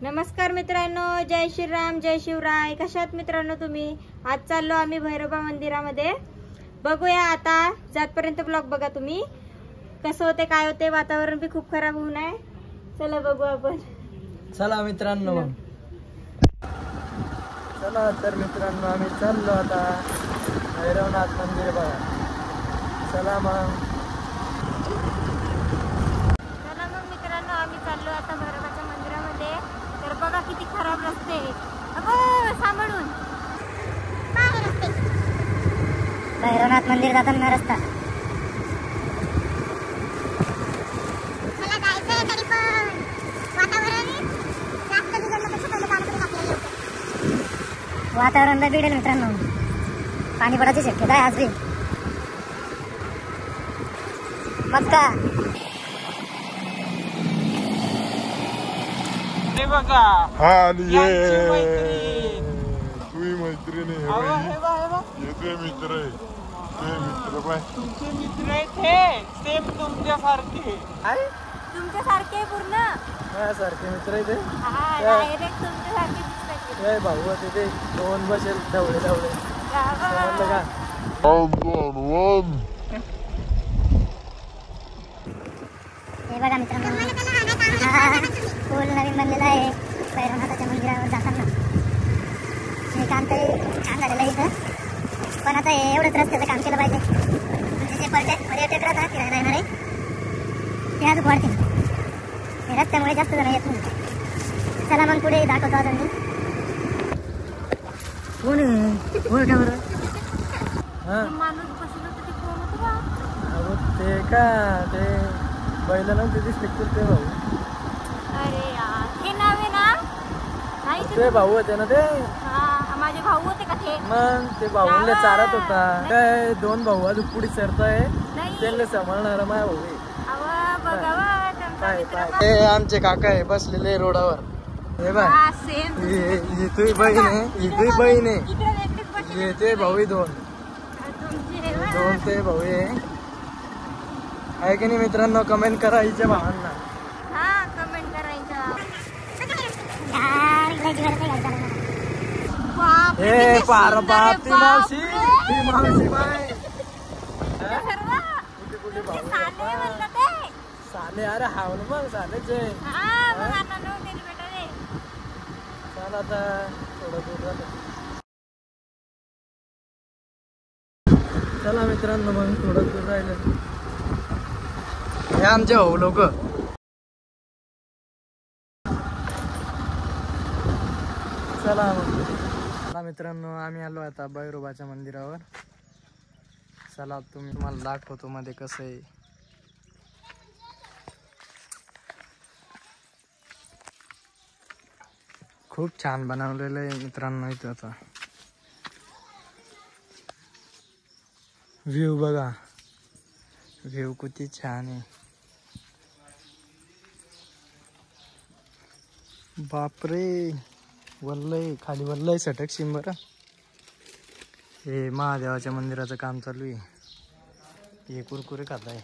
नमस्कार मित्रांनो, जय श्रीराम जय शिवराय. कशात मित्रांनो तुम्ही? आज चाललो आम्ही भैरोबा मंदिरामध्ये. बघूया आता जातपर्यंत ब्लॉग बघा तुम्ही. कसं होते काय होते, वातावरण भी खूप खराब होऊन आहे. चला बघू आपण. चला मित्रांनो, चला तर मित्रांनो आम्ही चाललो आता भैरवनाथ मंदिर बघा. चला मग मित्रांनो, आम्ही चाललो आता भैरोबाच्या मंदिरामध्ये. तर बघा किती खराब रस्ते. अगो सांभाळून. भैरवनाथ मंदिर जाताना रस्ता वातावरणला बिघडेल मित्रांनो. पाणी पडायची शक्यता आहे आज बी. मग का हे बघा, मैत्रीण येते मित्र आहे. तुमचे मित्र आहेत हे सेम तुमच्यासारखे. तुमच्यासारखे पूर्ण माझ्यासारखे मित्र आहे ते. डायरेक्ट तुमच्यासारखे दिसतात. भाऊ होते ते दोन बसेल ढवळे ढवळे समजलं का. हे बघा मित्रांनो, पूल नवीन बनलेला आहे भैरवनाथाच्या मंदिरावर जाताना. हे काम तरी छान झालेलं आहे इथं, पण आता हे एवढंच रस्त्याचं काम केलं पाहिजे. म्हणजे जे पर्यटक राहतात फिरायला येणार आहे ते आज वाढतील. हे रस्त्यामुळे जास्त जण येत नाही. चला मग पुढे दाखवतो अजून मी. कोण आहे का बरं? माणूस बसलो तर ते कोण होतं बा? अहो ते का ते बैल नव्हते दिसले ते भाऊ. अरे यार, हे नाव आहे ना? नाही ते भाऊ होते ना ते. हा, माझे भाऊ होते का ते? मग ते भाऊला चारत होता काय. दोन भाऊ अजून पुढे सरताय, त्यांना सांभाळणारा माझा भाऊ आहे. हे आमचे काका आहे बसलेले रोडावर. हे बाय, इथे बहीण आहे, इथे बहीण आहे. येते भाऊ दोन ते भाऊ आहे की नाही मित्रांनो. कमेंट करा हिच्या भावांना. हा, कमेंट करायचं. हे पार बाप ती मावशी बाय. साले अरे हाव ना मग सालेचे. चला आता थोडं दूर झालं. चला मित्रांनो, मग थोडं दूर राहिलं. हे आमचे भाऊ लोक. चला मग मित्रांनो, आम्ही आलो आता भैरोबाच्या मंदिरावर. चला तुम्हाला दाखवतो मध्ये कसं आहे. खूप छान बनवलेलं आहे मित्रांनो इथं. आता व्ह्यू बघा, व्ह्यू किती छान आहे. बापरे, वल्लय खाली वल्लय सटक शिंबर. हे महादेवाच्या मंदिराचं काम चालू आहे. हे कुरकुरे खात आहे.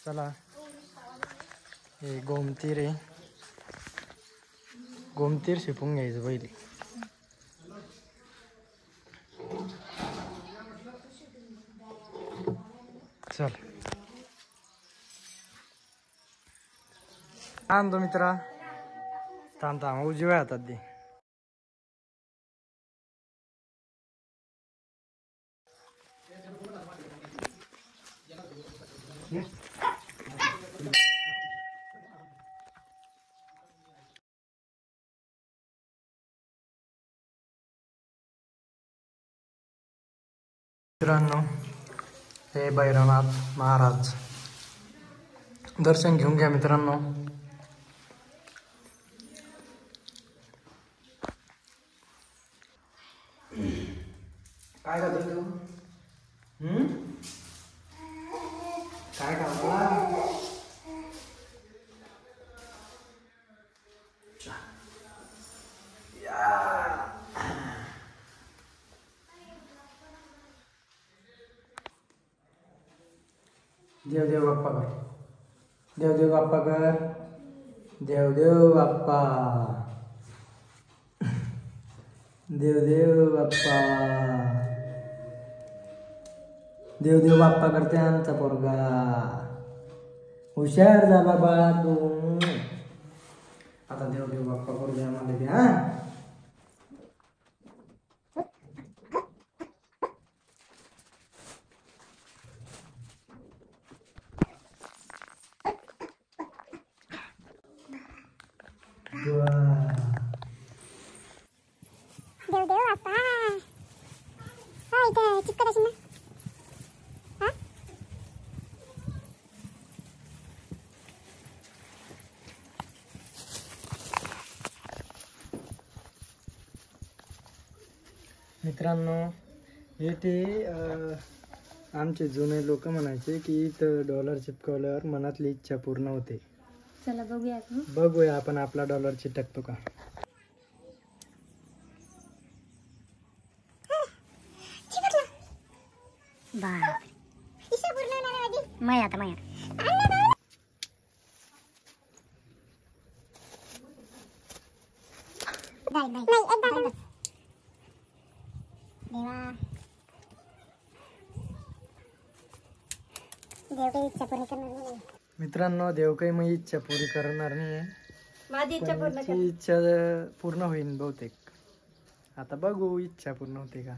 चला, हे गोमतीर आहे. गोमतीर शिपून घ्यायचं पहिले. चल आणतो मित्रा. थांब उजव्या हातात दे. मित्रांनो, हे भैरवनाथ महाराज दर्शन घेऊन घ्या मित्रांनो. काय करतो तू? काय करतो? देवदेव बाप्पा कर. देवदेव बाप्पा कर. देवदेव बाप्पा. देवदेव बाप्पा. देवदेव बाप्पा करते आमचा पोरगा. हुशार झाला बाळा तू. आता देवदेव बाप्पा करू द्या मला ते. हा देवदेव बाप्पा. हा इथं चिपकत असेल ना. हा मित्रांनो हे ते आमचे जुने लोक म्हणायचे की इथं डॉलर चिपकवल्यावर मनातली इच्छा पूर्ण होते. चला बघूया. बघूया आपण आपला डॉलर चिटकतो का. बाप इशा पूर्ण होणार आहे माझी. माया आता माया. नाही एकदा देवा देव काही इच्छा पूर्ण करणार नाही. मित्रांनो देव काही मग इच्छा पुरी करणार नाही. माझी इच्छा पूर्ण कर. पण इच्छा पूर्ण होईल बहुतेक. आता बघू इच्छा पूर्ण होते का.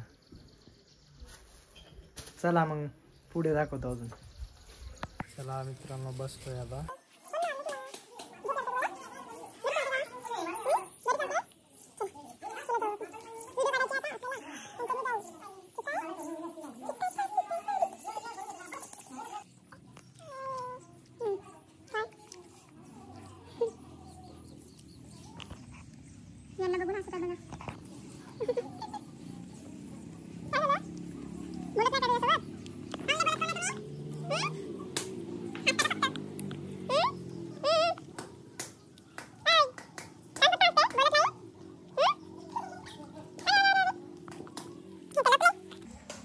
चला मग पुढे दाखवतो अजून. चला मित्रांनो बसतोय आता. यांना बघून हसत आहे बघा.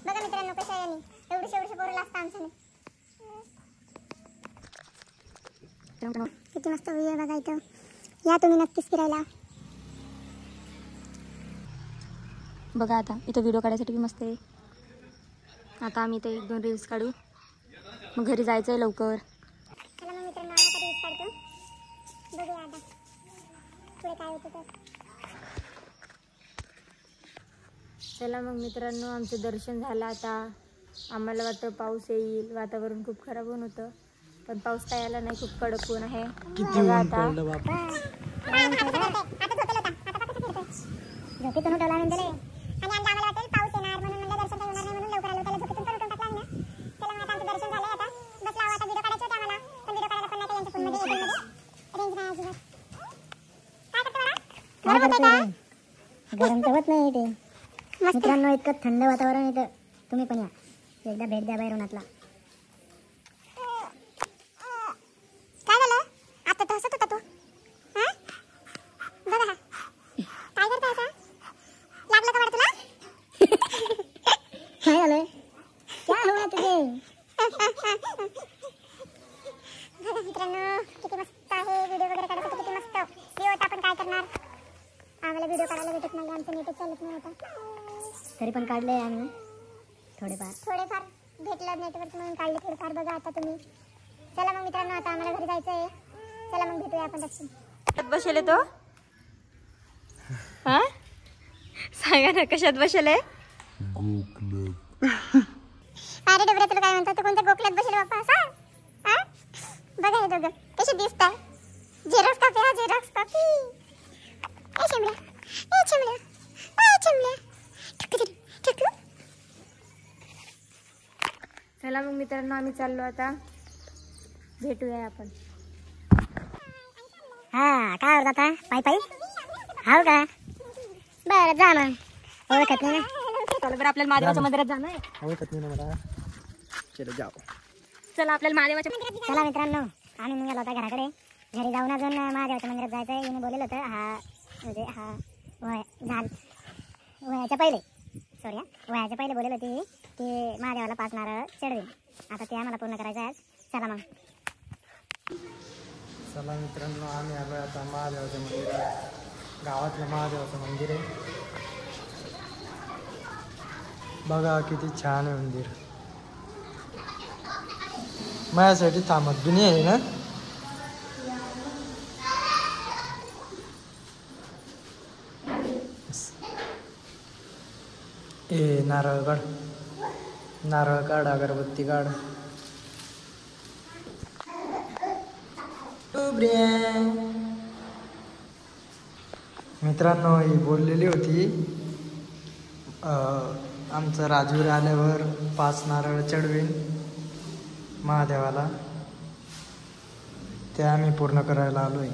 बघा मित्रांनो कशा आहे यांनी. एवढे पोरं असतं आमचं. किती मस्त व्ह्यू आहे बघा इथं. या तुम्ही नक्कीच फिरायला. बघा आता इथं व्हिडिओ काढायसाठी बी मस्त आहे. आता आम्ही इथे 1-2 रील्स काढू मग घरी जायचं आहे लवकर. चला मग मित्रांनो आता रील्स काढतो. बघूया आता पुढे काय होतं तर. चला मग मित्रांनो आमचं दर्शन झालं आता. आम्हाला वाटतं पाऊस येईल. वातावरण खूप खराब होऊन होतं पण पाऊस काय आला नाही. खूप कडक ऊन आहे. बघा आता झोपेतून उठवला म्हणजे आणि आम्हाला वाटेल पाऊस येणार म्हणून म्हणलं दर्शन होणार नाही म्हणून लवकर आलो. त्याला झोपेतून पण उठून टाकला ना. चला मग आता आमचं दर्शन झालंय. आता बस लावा. आता व्हिडिओ काढायचे होते आम्हाला पण व्हिडिओ काढायला पण नाही यांच्या फोनमध्ये रेंज नाही अजिबात. काय करतो मला गरम होते का. गरम तर होत नाही इथे. मित्रांनो इतकं थंड वातावरण इथं. तुम्ही पण या एकदा भेट द्या बाहेर उन्हातला. काय झालं आता तर हसत होता तू. हा बघा काय करता आता. लागलं का बरं तुला. काय झालं क्या हुआ तुझे. बघा मित्रांनो किती मस्त आहे. व्हिडिओ वगैरे काढायसाठी किती मस्त व्ह्यू होता. आपण काय करणार आम्हाला व्हिडिओ काढायला भेटत नाही. आमचं नेटच चालत नाही होता. तरी पण काढले आम्ही थोडेफार भेटलं नेटवर्क म्हणून काढले थोडेफार. बघा आता तुम्ही. चला मग मित्रांनो आता आम्हाला घरी जायचं आहे. चला मग भेटूया आपण रस्त्यात. बसले तो. हा सांगा ना कशात बसले. अरे डबरे तुला काय म्हणतात. तू कोणत्या गोखल्यात बसले बाप्पा असा. हा बघा हे दोघं कसे दिसतात. Xerox copy. हा झेरॉक्स कॉपी. ए चिमड्या ए चिमड्या ए चिमड्या. ठुकू. चला मग मित्रांनो आम्ही चाललो आता. भेटूया आपण. हा काय होत आता पायी पायी. हाव का बरं जा मग. ओळखत नाही ना. बरं आपल्याला महादेवाच्या मंदिरात जाणं आहे. ओळखत नाही ना मला. चलो जाओ. चला आपल्याला महादेवाच्या. चला मित्रांनो आम्ही निघालो होता घराकडे. घरी जाऊन अजून महादेवाच्या मंदिरात जायचं आहे. हिने बोललेलं होतं हा वयाच्या पहिले वयाच्या पहिले बोललेलं होती की महादेवाला 5 नारळ चढवेल. आता ते आम्हाला पूर्ण करायचं आहे. चला मग. चला मित्रांनो, आम्ही आलो आता महादेवाच्या मंदिरात. गावातलं महादेवाचं मंदिर आहे बघा, किती छान आहे मंदिर. माझ्यासाठी थांबत बी नाही आहे ना. ए नारळ काढ, नारळ काढ, अगरबत्ती काढ. मित्रांनो, ही बोललेली होती आमचं राजवीर आल्यावर 5 नारळ चढवीन महादेवाला. ते आम्ही पूर्ण करायला आलोय.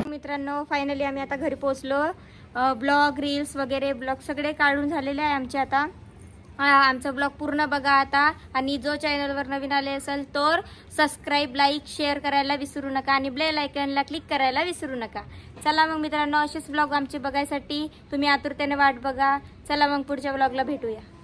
मित्रांनो, फायनली आम्ही आता घरी पोहोचलो. ब्लॉग, रील्स वगैरे ब्लॉग सगळे काढून झालेले आहे आमचे. आता आमचा ब्लॉग पूर्ण बघा आता. आणि जो चॅनलवर नवीन आले असेल तर सबस्क्राईब, लाईक, शेअर करायला विसरू नका आणि बेल आयकॉनला क्लिक करायला विसरू नका. चला मग मित्रांनो, असेच ब्लॉग आमचे बघायसाठी तुम्ही आतुरतेने वाट बघा. चला मग पुढच्या ब्लॉगला भेटूया.